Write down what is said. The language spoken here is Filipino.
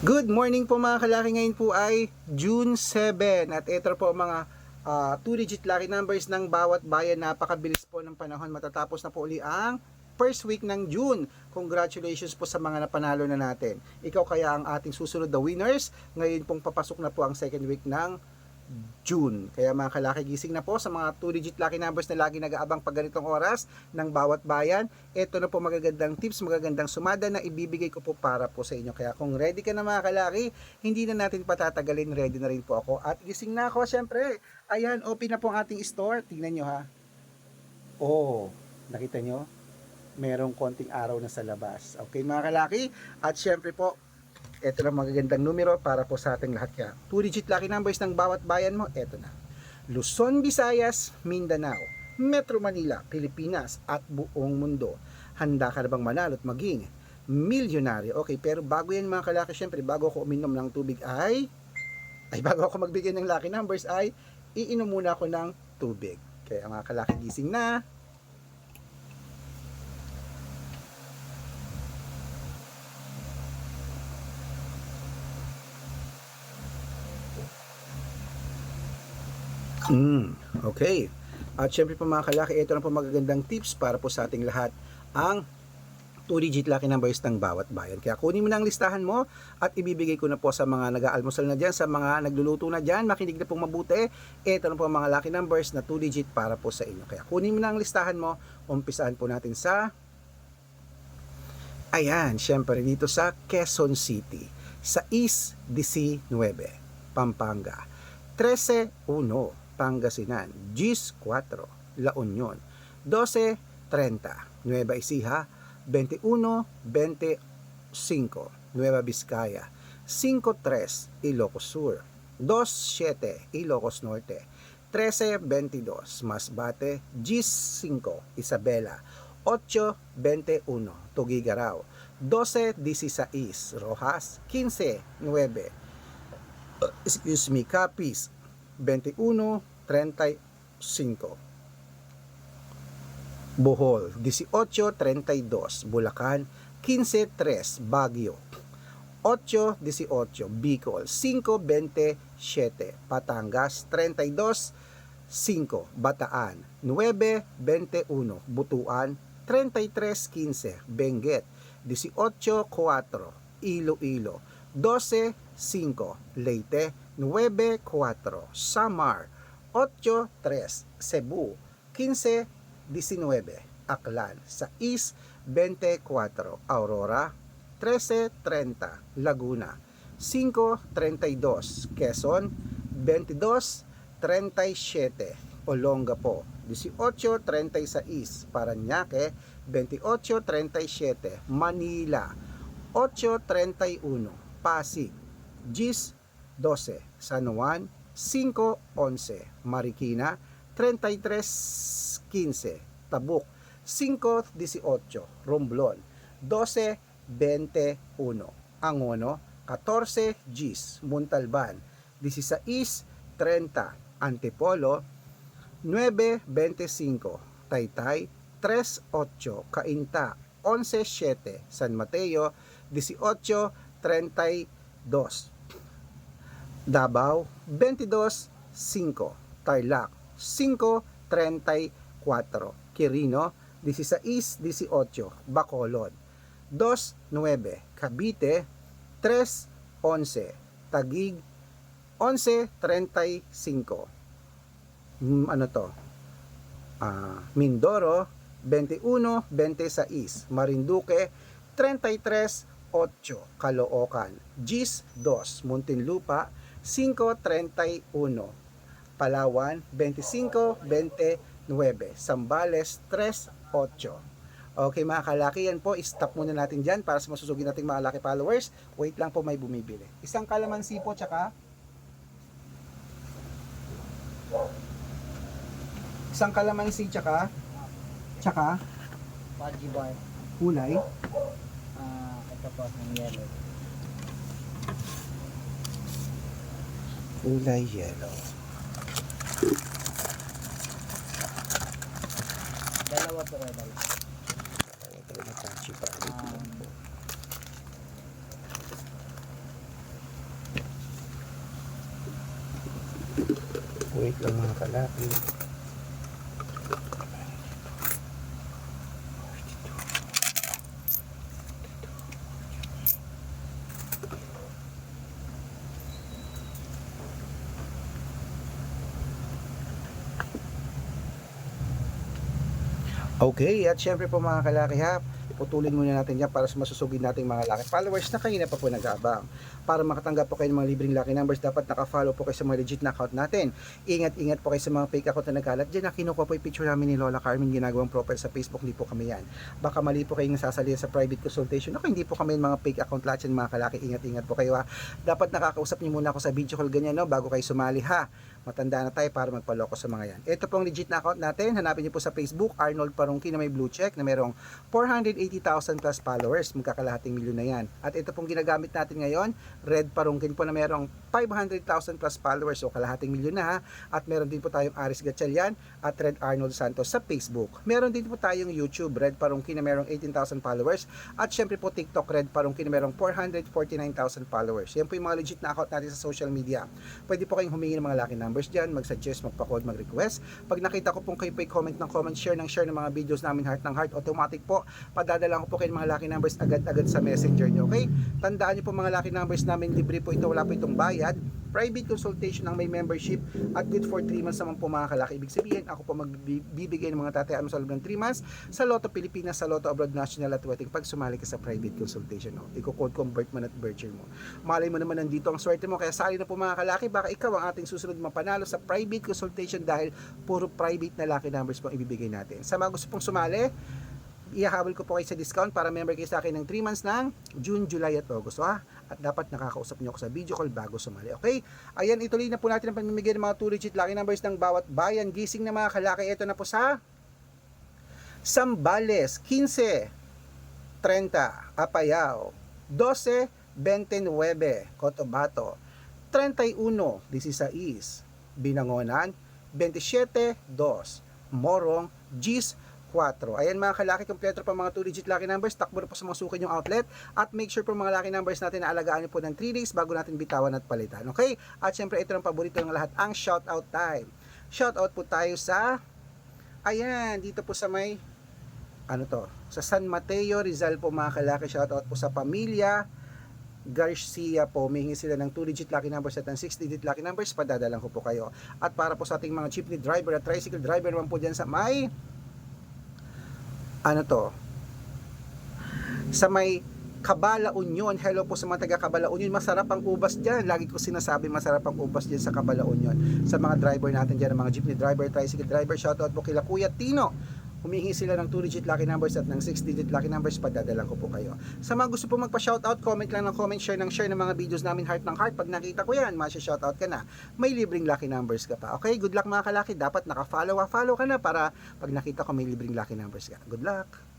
Good morning po mga kalaki, ngayon po ay June 7 at ito po mga 2-digit lucky numbers ng bawat bayan. Napakabilis po ng panahon, matatapos na po uli ang first week ng June. Congratulations po sa mga napanalo na natin. Ikaw kaya ang ating susunod na winners. Ngayon pong papasok na po ang second week ng June. Kaya mga kalaki, gising na po sa mga 2-digit lucky numbers na lagi nag-aabang pag ganitong oras ng bawat bayan. Ito na po magagandang tips, magagandang sumada na ibibigay ko po para po sa inyo. Kaya kung ready ka na mga kalaki, hindi na natin patatagalin, ready na rin po ako. At gising na ako syempre. Ayan, open na po ang ating store. Tingnan nyo ha. Oh, nakita nyo? Merong konting araw na sa labas. Okay mga kalaki? At syempre po, ito na magagandang numero para po sa ating lahat. Kaya 2-digit lucky numbers ng bawat bayan mo, ito na. Luzon, Visayas, Mindanao, Metro Manila, Pilipinas at buong mundo. Handa ka na bang manalo at maging milyonaryo? Okay, pero bago yan mga kalaki, syempre bago ako uminom ng tubig bago ako magbigay ng lucky numbers ay iinom muna ako ng tubig. Kaya mga kalaki, gising na. Okay. At syempre po mga kalaki, ito na po magagandang tips para po sa ating lahat, ang 2-digit lucky numbers ng bawat bayan. Kaya kunin mo na ang listahan mo at ibibigay ko na po sa mga nag-aalmusal na dyan, sa mga nagluluto na dyan, makinig na pong mabuti. Ito na po mga lucky numbers na 2-digit para po sa inyo. Kaya kunin mo na ang listahan mo, umpisahan po natin sa syempre dito sa Quezon City, sa East 19, Pampanga, 13-1, Pangasinan, 10-4, La Union, 12-30, Nueva Ecija, 21-25, Nueva Vizcaya, 5-3, Ilocos Sur, 2-7, Ilocos Norte, 13-22, Masbate, 10-5, Isabela, 8-21, Tuguegarao, 12-16, Rojas, 15-9, Capiz, 21-35, Bohol, 18-32, Bulacan, 15-3, Baguio, 8-18, Bicol, 5-27, Batangas, 32-5, Bataan, 9-21, Butuan, 33-15, Benguet, 18-4, Iloilo, 12-5, Leyte, 9-4, Samar, 8-3, Cebu, 15-19, Aklan, 6-24, Aurora, 13-30, Laguna, 5-32, Quezon, 22-37, Olongapo, 18-36, Parañaque, 28-37, Manila, 8-31, Pasig, 10-12, San Juan, 5-11, Marikina, 33-15, Tabuk, 5-18, Romblon, 12-21, Angono, 14-10, Montalban, 16-30, Antipolo, 9-25, Taytay, 3-8, Cainta, 11-7, San Mateo, 18-32, Davao, 22-5, Tarlac, 5-34, Quirino, 16-18, Bacolod, 2-9, Cavite, 3-11, Taguig, 11-35, Mindoro, 21-26, Marinduque, 33-8, Caloocan, 10-2, Muntinlupa, 5-31, Palawan, 25-29, Zambales, 3-8. Okay mga kalaki, yan po, stop muna natin dyan para sa masusugin nating mga laki followers. Wait lang po, may bumibili. Isang kalamansi po, tsaka Fudgy bar. kulay. Ito po, ng yellow. Kulay yellow. Dalawa po red eye. Ito na touchy pa. Wait lang mga kalaki. Okay, at syempre po mga kalaki ha, putulin muna natin yan para masusugid natin mga laki followers na kanina pa po nag-aabang. Para makatanggap po kayo ng mga libreng lucky numbers, dapat naka-follow po kayo sa mga legit na account natin. Ingat-ingat po kayo sa mga fake account na nagkalat dyan, na kinukuha po yung picture namin ni Lola Carmen, ginagawang profile sa Facebook, hindi po kami yan. Baka mali po kayong nasasalihan sa private consultation. Ako, hindi po kami yung mga fake account lahat yan mga kalaki. Ingat-ingat po kayo ha. Dapat nakakausap niyo muna ako sa video call ganyan, no, bago kayo sumali ha. Matanda na tayo para magpaloko sa mga yan. Ito pong legit na account natin. Hanapin niyo po sa Facebook, Arnold Parungki na may blue check na merong 480,000 plus followers. Magkakalahating milyon na yan. At ito pong ginagamit natin ngayon, Red Parungkin po na merong 500,000 plus followers o kalahating milyon na ha. At meron din po tayong Aris Gatchalian at Red Arnold Santos sa Facebook. Meron din po tayong YouTube, Red Parungki na merong 18,000 followers. At syempre po TikTok, Red Parungki na merong 449,000 followers. Yan po yung mga legit na account natin sa social media. Pwede po kayong humingi ng mga lucky numbers dyan, mag-suggest, magpa-code, mag-request. Pag nakita ko pong kayo po comment ng comment, share ng mga videos namin heart ng heart, automatic po, padadala ko po kayo ng mga lucky numbers agad-agad sa messenger nyo, okay? Tandaan nyo po mga lucky numbers namin, libre po ito, wala po itong bayad. Private consultation ang may membership at good for 3 months naman po mga kalaki. Ibig sabihin, ako po magbibigay ng mga tatayaan mo sa loob ng 3 months sa Lotto Pilipinas, sa Lotto Abroad National at Wedding pag sumali ka sa private consultation. No? Iko-code convert mo at birth year mo. Malay mo naman nandito ang swerte mo, kaya sali na po mga kalaki, baka ikaw ang ating susunod mapanalo sa private consultation dahil puro private na lucky numbers po ang ibibigay natin. Sa mga gusto pong sumali, ihahabol ko po kayo sa discount para member kayo sa akin ng 3 months ng June, July at August. At dapat nakakausap nyo ako sa video call bago sumali. Okay? Ayan, ituloy na po natin ang pamimigay ng mga 2 legit lucky numbers ng bawat bayan. Gising na mga kalaki. Ito na po sa Zambales, 15, 30, Apayao, 12, 29, Cotabato, 31, 16, Binangonan, 27, 2, Morong, Gis, 4. Ayan mga kalaki, kompleto pa mga 2 digit lucky numbers. Takbo na po sa mga suki yung outlet. At make sure po mga lucky numbers natin na alagaan nyo po ng 3 days bago natin bitawan at palitan. Okay? At syempre ito ang paborito ng lahat, ang shoutout time. Shoutout po tayo sa, ayan, dito po sa may, sa San Mateo, Rizal po mga kalaki. Shoutout po sa pamilya Garcia po, humingi sila ng 2 digit lucky numbers at ng 6 digit lucky numbers, padadalang ko po kayo. At para po sa ating mga jeepney driver at tricycle driver naman po dyan sa may sa may Cabala Union. Hello po sa mga taga Cabala Union. Masarap ang ubas dyan. Lagi ko sinasabi masarap ang ubas dyan sa Cabala Union. Sa mga driver natin dyan, mga jeepney driver, tricycle driver, shoutout po kila Kuya Tino. Humingi sila ng 2 digit lucky numbers at ng 6 digit lucky numbers, padadalang ko po kayo. Sa mga gusto po magpa-shoutout, comment lang ng comment, share ng mga videos namin heart ng heart. Pag nakita ko yan, masya-shoutout ka na. May libreng lucky numbers ka pa. Okay, good luck mga kalaki. Dapat naka-follow ka na para pag nakita ko may libreng lucky numbers ka. Good luck!